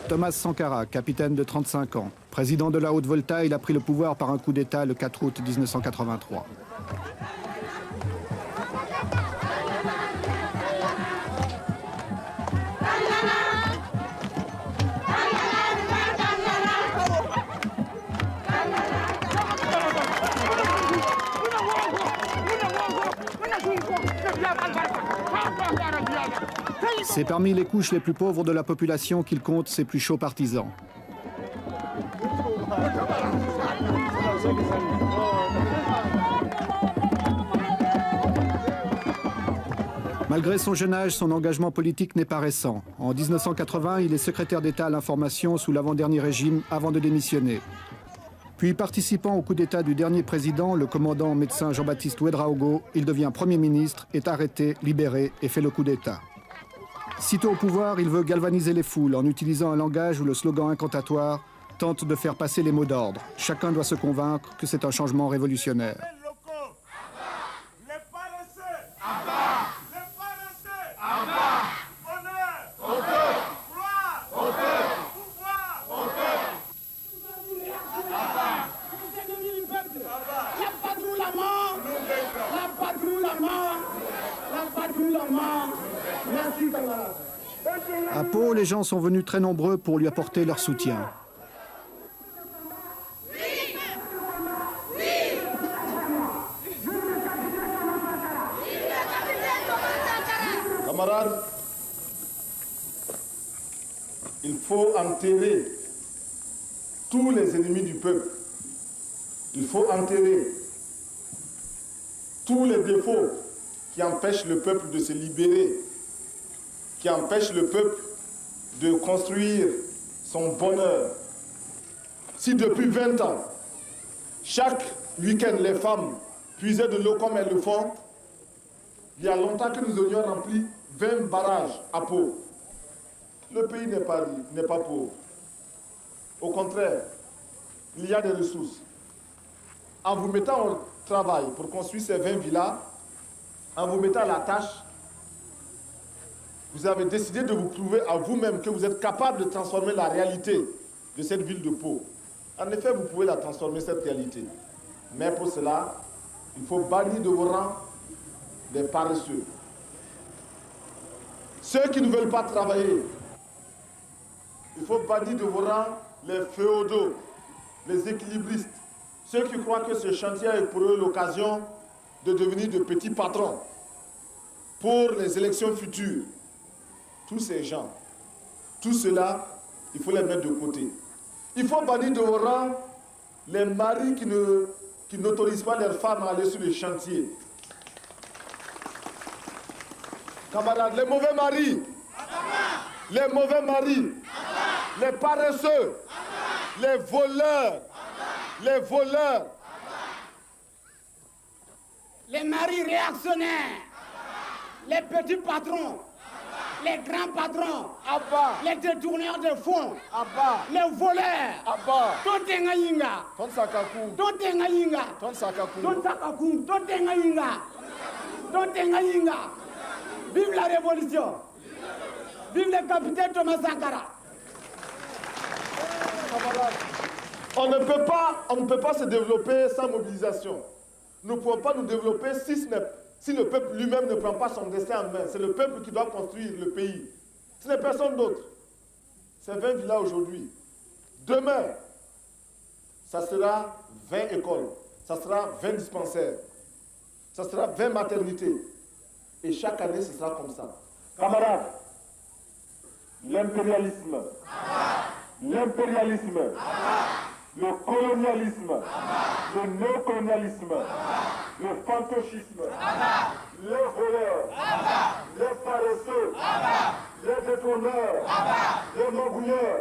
Thomas Sankara, capitaine de 35 ans. Président de la Haute-Volta, il a pris le pouvoir par un coup d'État le 4 août 1983. C'est parmi les couches les plus pauvres de la population qu'il compte ses plus chauds partisans. Malgré son jeune âge, son engagement politique n'est pas récent. En 1980, il est secrétaire d'État à l'information sous l'avant-dernier régime avant de démissionner. Puis, participant au coup d'État du dernier président, le commandant médecin Jean-Baptiste Ouédraogo, il devient Premier ministre, est arrêté, libéré et fait le coup d'État. Sitôt au pouvoir, il veut galvaniser les foules en utilisant un langage où le slogan incantatoire tente de faire passer les mots d'ordre. Chacun doit se convaincre que c'est un changement révolutionnaire. À Pau, les gens sont venus très nombreux pour lui apporter leur soutien. Camarades, il faut enterrer tous les ennemis du peuple. Il faut enterrer tous les défauts qui empêchent le peuple de se libérer, qui empêchent le peuple de construire son bonheur. Si depuis 20 ans, chaque week-end, les femmes puisaient de l'eau comme elles le font, il y a longtemps que nous aurions rempli 20 barrages à Pau. Le pays n'est pas pauvre. Au contraire, il y a des ressources. En vous mettant au travail pour construire ces 20 villas, en vous mettant à la tâche, vous avez décidé de vous prouver à vous-même que vous êtes capable de transformer la réalité de cette ville de Pau. En effet, vous pouvez la transformer, cette réalité. Mais pour cela, il faut bannir de vos rangs les paresseux. Ceux qui ne veulent pas travailler. Il faut bannir de vos rangs les féodaux, les équilibristes. Ceux qui croient que ce chantier est pour eux l'occasion de devenir de petits patrons pour les élections futures. Tous ces gens, tout cela, il faut les mettre de côté. Il faut bannir de vos rangs les maris qui n'autorisent pas leurs femmes à aller sur les chantiers. Camarades, les mauvais maris, les mauvais maris, les paresseux, les voleurs, les voleurs, les maris réactionnaires, les petits patrons, les grands patrons, Abba, les détourneurs de fonds, Abba, les voleurs, Abba, Tontenga Yinga, Ton Sakaku, Tontenga Yinga, Ton Sakaku, Tontenga Tontenga Yinga, Tontenga Yinga. Vive la révolution! Vive le capitaine Thomas Sankara! On ne peut pas se développer sans mobilisation. Nous ne pouvons pas nous développer si le peuple lui-même ne prend pas son destin en main. C'est le peuple qui doit construire le pays. Ce n'est personne d'autre. C'est 20 villas aujourd'hui. Demain, ça sera 20 écoles. Ça sera 20 dispensaires. Ça sera 20 maternités. Et chaque année, ce sera comme ça. Camarades, l'impérialisme, le colonialisme, le néocolonialisme, le fantocisme, les voleurs, les paresseux, les détourneurs, les magouilleurs.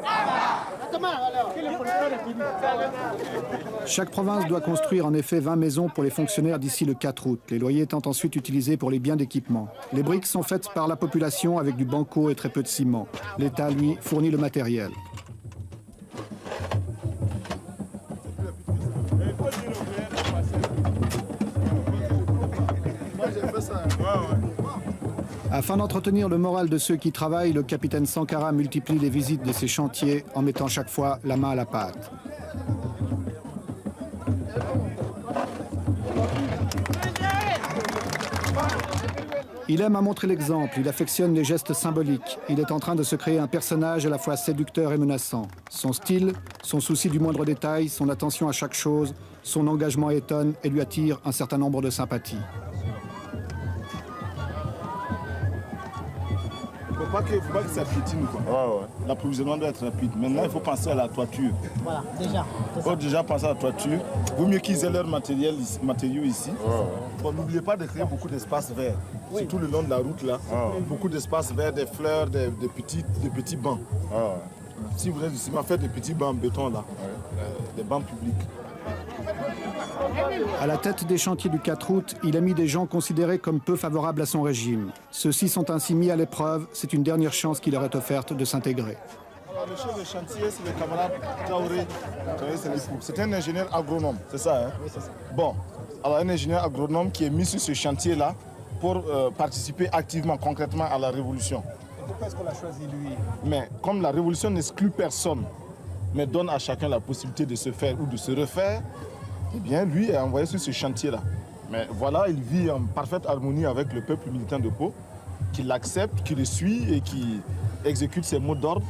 Chaque province doit construire en effet 20 maisons pour les fonctionnaires d'ici le 4 août, les loyers étant ensuite utilisés pour les biens d'équipement. Les briques sont faites par la population avec du banco et très peu de ciment. L'État, lui, fournit le matériel. Afin d'entretenir le moral de ceux qui travaillent, le capitaine Sankara multiplie les visites de ses chantiers en mettant chaque fois la main à la pâte. Il aime à montrer l'exemple, il affectionne les gestes symboliques. Il est en train de se créer un personnage à la fois séducteur et menaçant. Son style, son souci du moindre détail, son attention à chaque chose, son engagement étonne et lui attire un certain nombre de sympathies. Faut pas que ça piétine, quoi. Ouais, ouais. L'approvisionnement doit être rapide. Maintenant, il faut penser à la toiture. Voilà, déjà. Il faut déjà penser à la toiture. Vaut mieux qu'ils aient leurs matériaux ici. Bon, n'oubliez pas de créer beaucoup d'espaces verts. Oui. Surtout le long de la route, là. Beaucoup d'espaces verts, des fleurs, des petits bancs. Si vous êtes ici, faites des petits bancs en béton, là. Des bancs publics. À la tête des chantiers du 4 août, il a mis des gens considérés comme peu favorables à son régime. Ceux-ci sont ainsi mis à l'épreuve. C'est une dernière chance qui leur est offerte de s'intégrer. Le chef de chantier, c'est le camarade Traoré. C'est un ingénieur agronome, c'est ça, hein? Oui, c'est ça. Bon, alors un ingénieur agronome qui est mis sur ce chantier-là pour participer activement, concrètement à la révolution. Et pourquoi est-ce qu'on l'a choisi, lui? Mais comme la révolution n'exclut personne, mais donne à chacun la possibilité de se faire ou de se refaire, eh bien, lui est envoyé sur ce chantier-là. Mais voilà, il vit en parfaite harmonie avec le peuple militant de Pau, qui l'accepte, qui le suit et qui exécute ses mots d'ordre.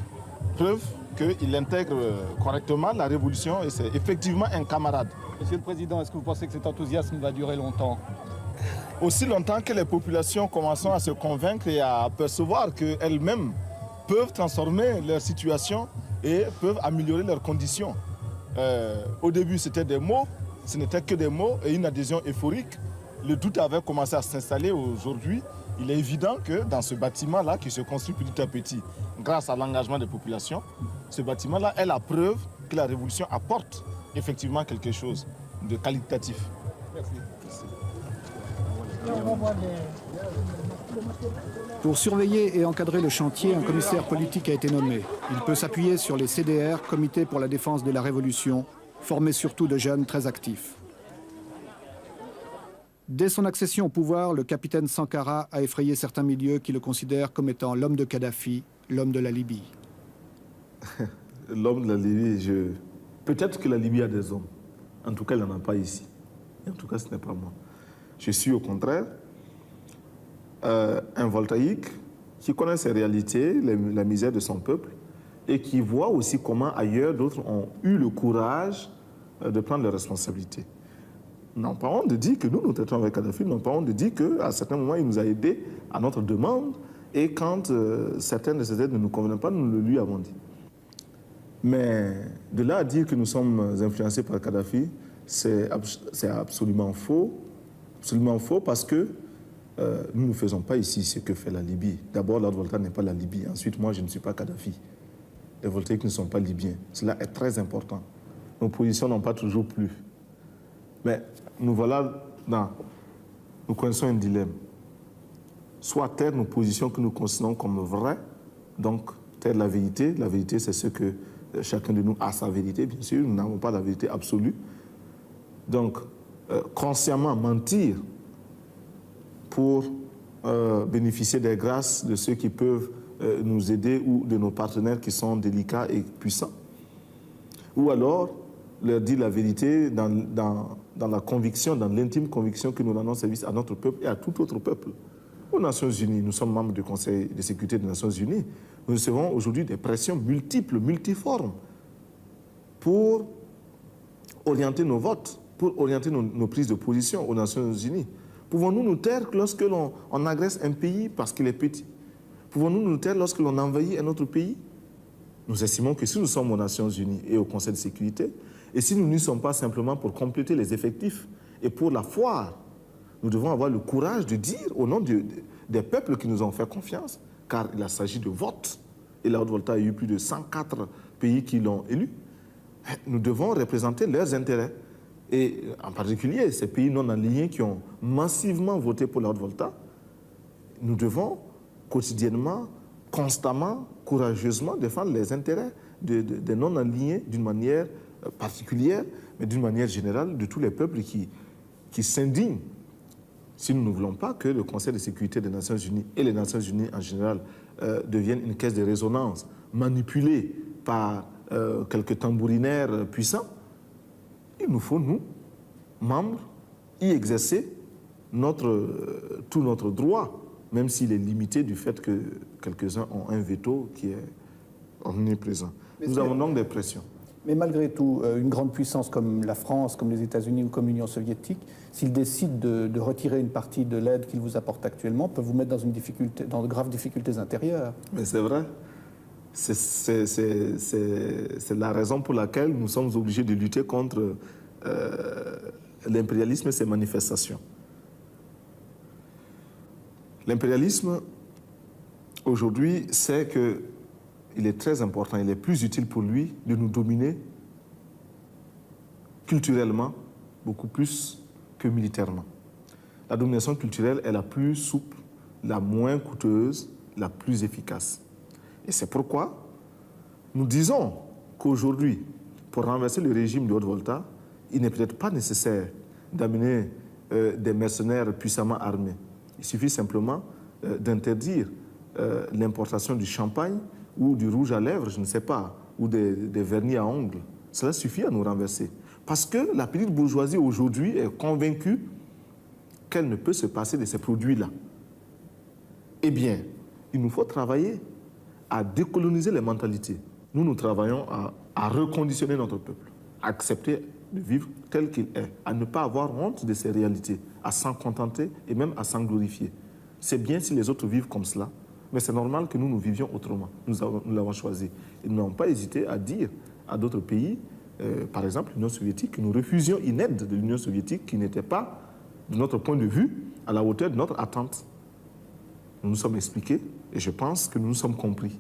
Preuve qu'il intègre correctement la révolution et c'est effectivement un camarade. Monsieur le Président, est-ce que vous pensez que cet enthousiasme va durer longtemps? Aussi longtemps que les populations commencent à se convaincre et à percevoir qu'elles-mêmes peuvent transformer leur situation et peuvent améliorer leurs conditions. Au début, c'était des mots, ce n'était que des mots et une adhésion euphorique. Le doute avait commencé à s'installer. Aujourd'hui, il est évident que dans ce bâtiment-là, qui se construit petit à petit, grâce à l'engagement des populations, ce bâtiment-là est la preuve que la révolution apporte effectivement quelque chose de qualitatif. Merci. Pour surveiller et encadrer le chantier, un commissaire politique a été nommé. Il peut s'appuyer sur les CDR, Comité pour la défense de la Révolution, formés surtout de jeunes très actifs. Dès son accession au pouvoir, le capitaine Sankara a effrayé certains milieux qui le considèrent comme étant l'homme de Kadhafi, l'homme de la Libye. L'homme de la Libye, peut-être que la Libye a des hommes. En tout cas, il n'en a pas ici. Et en tout cas, ce n'est pas moi. Je suis au contraire un voltaïque qui connaît ses réalités, la misère de son peuple, et qui voit aussi comment ailleurs d'autres ont eu le courage de prendre leurs responsabilités. N'ont pas honte de dire que nous traitons avec Kadhafi, n'ont pas honte de dire qu'à certains moments, il nous a aidés à notre demande, et quand certaines de ces aides ne nous convenaient pas, nous le lui avons dit. Mais de là à dire que nous sommes influencés par Kadhafi, c'est absolument faux. Absolument faux parce que nous ne faisons pas ici ce que fait la Libye. D'abord, Lord Volta n'est pas la Libye. Ensuite, moi, je ne suis pas Kadhafi. Les voltaïques ne sont pas libyens. Cela est très important. Nos positions n'ont pas toujours plu. Mais nous voilà nous connaissons un dilemme. Soit taire nos positions que nous considérons comme vraies, donc taire la vérité. La vérité, c'est ce que chacun de nous a sa vérité, bien sûr. Nous n'avons pas la vérité absolue. Donc, consciemment mentir pour bénéficier des grâces de ceux qui peuvent nous aider ou de nos partenaires qui sont délicats et puissants. Ou alors leur dire la vérité dans la conviction, dans l'intime conviction que nous rendons service à notre peuple et à tout autre peuple. Aux Nations Unies, nous sommes membres du Conseil de sécurité des Nations Unies, nous recevons aujourd'hui des pressions multiples, multiformes pour orienter nos votes, pour orienter nos prises de position aux Nations Unies. Pouvons-nous nous taire lorsque l'on agresse un pays parce qu'il est petit? Pouvons-nous nous taire lorsque l'on envahit un autre pays? Nous estimons que si nous sommes aux Nations Unies et au Conseil de sécurité, et si nous n'y sommes pas simplement pour compléter les effectifs et pour la foire, nous devons avoir le courage de dire au nom des peuples qui nous ont fait confiance, car il s'agit de vote, et la Haute-Volta a eu plus de 104 pays qui l'ont élu, nous devons représenter leurs intérêts. Et en particulier, ces pays non alignés qui ont massivement voté pour la Haute-Volta, nous devons quotidiennement, constamment, courageusement défendre les intérêts des non alignés d'une manière particulière, mais d'une manière générale de tous les peuples qui s'indignent si nous ne voulons pas que le Conseil de sécurité des Nations Unies et les Nations Unies en général deviennent une caisse de résonance manipulée par quelques tambourinaires puissants, il nous faut, nous, membres, y exercer tout notre droit, même s'il est limité du fait que quelques-uns ont un veto qui est omniprésent. Nous avons donc des pressions. Mais malgré tout, une grande puissance comme la France, comme les États-Unis ou comme l'Union soviétique, s'ils décident de retirer une partie de l'aide qu'ils vous apportent actuellement, peuvent vous mettre dans de graves difficultés intérieures. Mais c'est vrai. C'est la raison pour laquelle nous sommes obligés de lutter contre l'impérialisme et ses manifestations. L'impérialisme, aujourd'hui, c'est qu'il est très important, il est plus utile pour lui de nous dominer culturellement, beaucoup plus que militairement. La domination culturelle est la plus souple, la moins coûteuse, la plus efficace. Et c'est pourquoi nous disons qu'aujourd'hui, pour renverser le régime de Haute-Volta, il n'est peut-être pas nécessaire d'amener des mercenaires puissamment armés. Il suffit simplement d'interdire l'importation du champagne ou du rouge à lèvres, je ne sais pas, ou des vernis à ongles. Cela suffit à nous renverser. Parce que la petite bourgeoisie aujourd'hui est convaincue qu'elle ne peut se passer de ces produits-là. Eh bien, il nous faut travailler à décoloniser les mentalités. Nous travaillons à reconditionner notre peuple, à accepter de vivre tel qu'il est, à ne pas avoir honte de ces réalités, à s'en contenter et même à s'en glorifier. C'est bien si les autres vivent comme cela, mais c'est normal que nous vivions autrement. Nous l'avons choisi. Et nous n'avons pas hésité à dire à d'autres pays, par exemple l'Union soviétique, que nous refusions une aide de l'Union soviétique qui n'était pas, de notre point de vue, à la hauteur de notre attente. Nous nous sommes expliqués et je pense que nous nous sommes compris.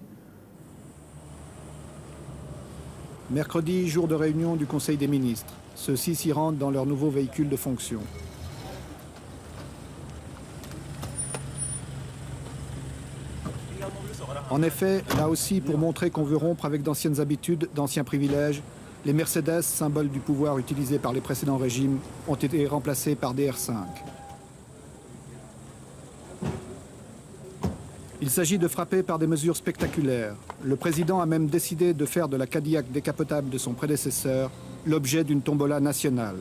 Mercredi, jour de réunion du Conseil des ministres. Ceux-ci s'y rendent dans leur nouveau véhicule de fonction. En effet, là aussi, pour montrer qu'on veut rompre avec d'anciennes habitudes, d'anciens privilèges, les Mercedes, symbole du pouvoir utilisé par les précédents régimes, ont été remplacés par des R5. Il s'agit de frapper par des mesures spectaculaires. Le président a même décidé de faire de la Cadillac décapotable de son prédécesseur l'objet d'une tombola nationale.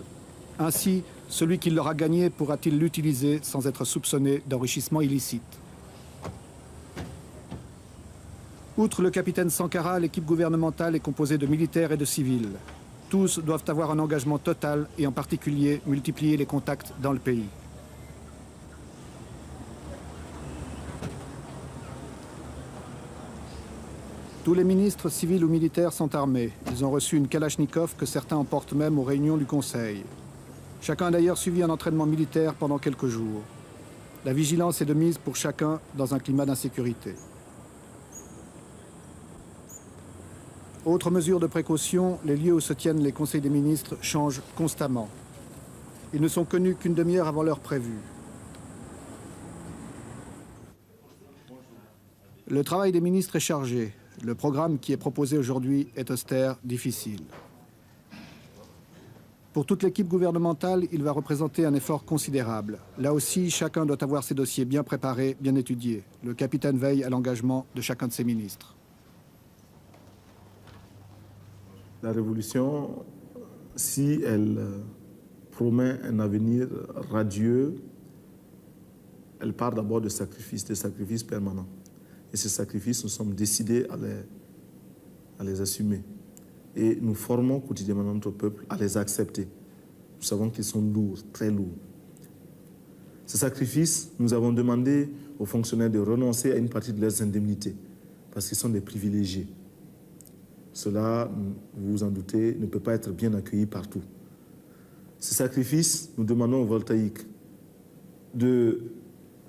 Ainsi, celui qui l'aura gagné pourra-t-il l'utiliser sans être soupçonné d'enrichissement illicite. Outre le capitaine Sankara, l'équipe gouvernementale est composée de militaires et de civils. Tous doivent avoir un engagement total et en particulier multiplier les contacts dans le pays. Tous les ministres civils ou militaires sont armés. Ils ont reçu une Kalachnikov que certains emportent même aux réunions du Conseil. Chacun a d'ailleurs suivi un entraînement militaire pendant quelques jours. La vigilance est de mise pour chacun dans un climat d'insécurité. Autre mesure de précaution, les lieux où se tiennent les conseils des ministres changent constamment. Ils ne sont connus qu'une demi-heure avant l'heure prévue. Le travail des ministres est chargé. Le programme qui est proposé aujourd'hui est austère, difficile. Pour toute l'équipe gouvernementale, il va représenter un effort considérable. Là aussi, chacun doit avoir ses dossiers bien préparés, bien étudiés. Le capitaine veille à l'engagement de chacun de ses ministres. La révolution, si elle promet un avenir radieux, elle part d'abord de sacrifices permanents. Et ces sacrifices, nous sommes décidés à les assumer. Et nous formons quotidiennement notre peuple à les accepter. Nous savons qu'ils sont lourds, très lourds. Ces sacrifices, nous avons demandé aux fonctionnaires de renoncer à une partie de leurs indemnités, parce qu'ils sont des privilégiés. Cela, vous vous en doutez, ne peut pas être bien accueilli partout. Ces sacrifices, nous demandons aux voltaïques de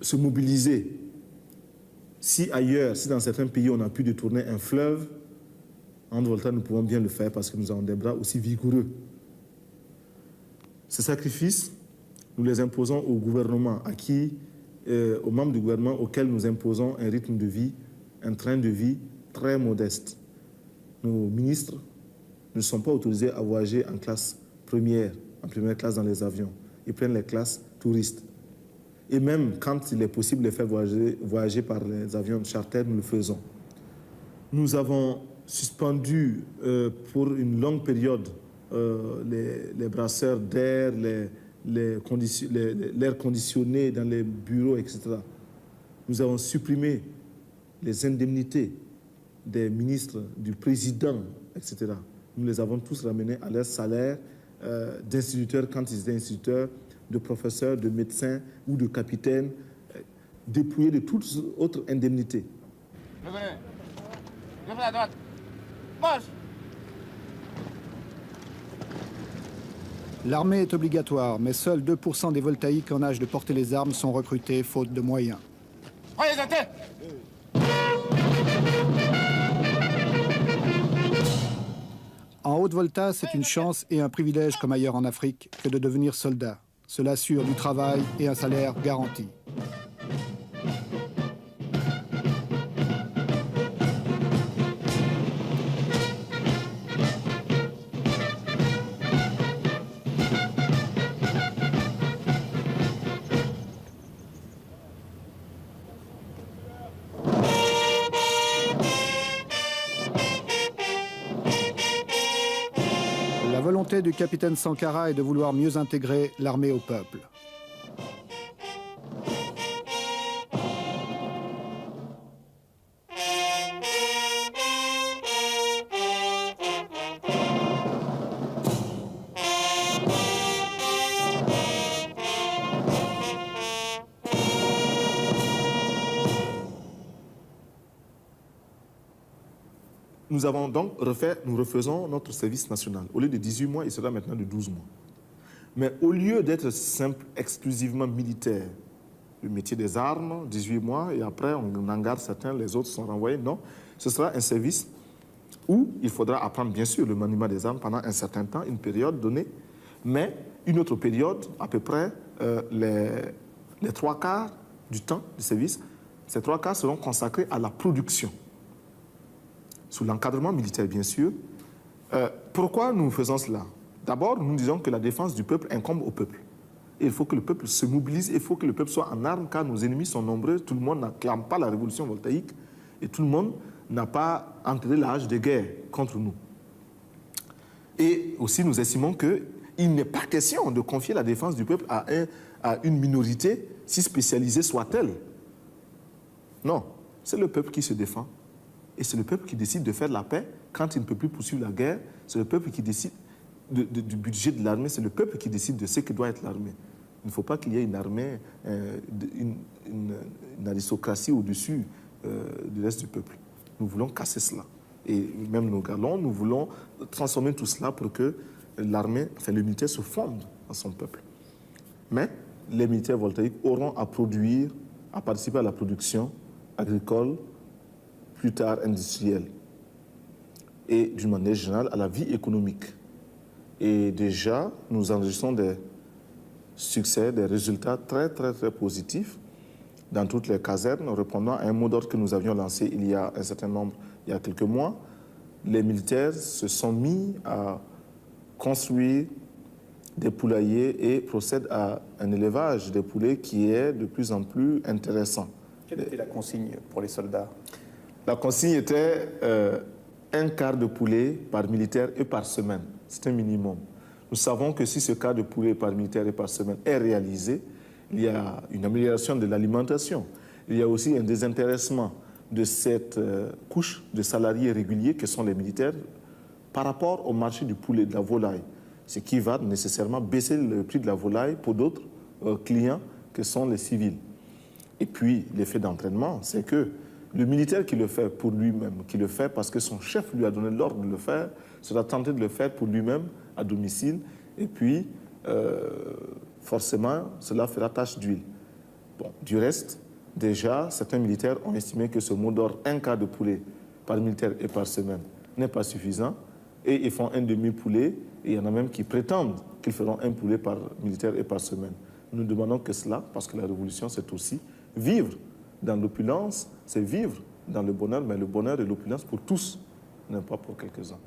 se mobiliser. Si ailleurs, si dans certains pays, on a pu détourner un fleuve, en Volta, nous pouvons bien le faire parce que nous avons des bras aussi vigoureux. Ces sacrifices, nous les imposons au gouvernement, aux membres du gouvernement auxquels nous imposons un rythme de vie, un train de vie très modeste. Nos ministres ne sont pas autorisés à voyager en classe première, en première classe dans les avions. Ils prennent les classes touristes. Et même quand il est possible de les faire voyager par les avions de charter, nous le faisons. Nous avons suspendu pour une longue période les brasseurs d'air, l'air conditionné dans les bureaux, etc. Nous avons supprimé les indemnités des ministres, du président, etc. Nous les avons tous ramenés à leur salaire d'instituteurs quand ils étaient instituteurs, de professeurs, de médecins ou de capitaines, dépouillés de toutes autres indemnités. Levez à droite. Marche. L'armée est obligatoire, mais seuls 2% des voltaïques en âge de porter les armes sont recrutés faute de moyens. Voyez la tête. En Haute-Volta, c'est une chance et un privilège comme ailleurs en Afrique que de devenir soldat. Cela assure du travail et un salaire garanti. La volonté du capitaine Sankara est de vouloir mieux intégrer l'armée au peuple. Nous avons donc nous refaisons notre service national. Au lieu de 18 mois, il sera maintenant de 12 mois. Mais au lieu d'être simple, exclusivement militaire, le métier des armes, 18 mois, et après on en garde certains, les autres sont renvoyés, non. Ce sera un service où il faudra apprendre bien sûr le maniement des armes pendant un certain temps, une période donnée, mais une autre période, à peu près les 3/4 du temps du service, ces 3/4 seront consacrés à la production. Sous l'encadrement militaire, bien sûr. Pourquoi nous faisons cela? D'abord, nous disons que la défense du peuple incombe au peuple. Et il faut que le peuple se mobilise, il faut que le peuple soit en armes, car nos ennemis sont nombreux, tout le monde n'acclame pas la révolution voltaïque, et tout le monde n'a pas entré l'âge de guerre contre nous. Et aussi, nous estimons qu'il n'est pas question de confier la défense du peuple à une minorité, si spécialisée soit-elle. Non, c'est le peuple qui se défend. Et c'est le peuple qui décide de faire la paix quand il ne peut plus poursuivre la guerre. C'est le peuple qui décide du budget de l'armée. C'est le peuple qui décide de ce que doit être l'armée. Il ne faut pas qu'il y ait une armée, une aristocratie au-dessus du reste du peuple. Nous voulons casser cela. Et même nos galons, nous voulons transformer tout cela pour que l'armée, enfin le militaire se fonde à son peuple. Mais les militaires voltaïques auront à produire, à participer à la production agricole, plus tard industrielle, et d'une manière générale à la vie économique. Et déjà, nous enregistrons des succès, des résultats très, très, très positifs dans toutes les casernes, répondant à un mot d'ordre que nous avions lancé il y a un certain nombre, il y a quelques mois. Les militaires se sont mis à construire des poulaillers et procèdent à un élevage des poulets qui est de plus en plus intéressant. Quelle était la consigne pour les soldats? La consigne était un quart de poulet par militaire et par semaine. C'est un minimum. Nous savons que si ce quart de poulet par militaire et par semaine est réalisé, il y a une amélioration de l'alimentation. Il y a aussi un désintéressement de cette couche de salariés réguliers que sont les militaires par rapport au marché du poulet, de la volaille. Ce qui va nécessairement baisser le prix de la volaille pour d'autres clients que sont les civils. Et puis, l'effet d'entraînement, c'est que le militaire qui le fait pour lui-même, qui le fait parce que son chef lui a donné l'ordre de le faire, sera tenté de le faire pour lui-même à domicile. Et puis, forcément, cela fera tache d'huile. Bon, du reste, déjà, certains militaires ont estimé que ce mot d'ordre, un quart de poulet par militaire et par semaine, n'est pas suffisant. Et ils font un demi-poulet. Et il y en a même qui prétendent qu'ils feront un poulet par militaire et par semaine. Nous ne demandons que cela, parce que la révolution, c'est aussi vivre dans l'opulence, c'est vivre dans le bonheur, mais le bonheur et l'opulence pour tous, non pas pour quelques-uns.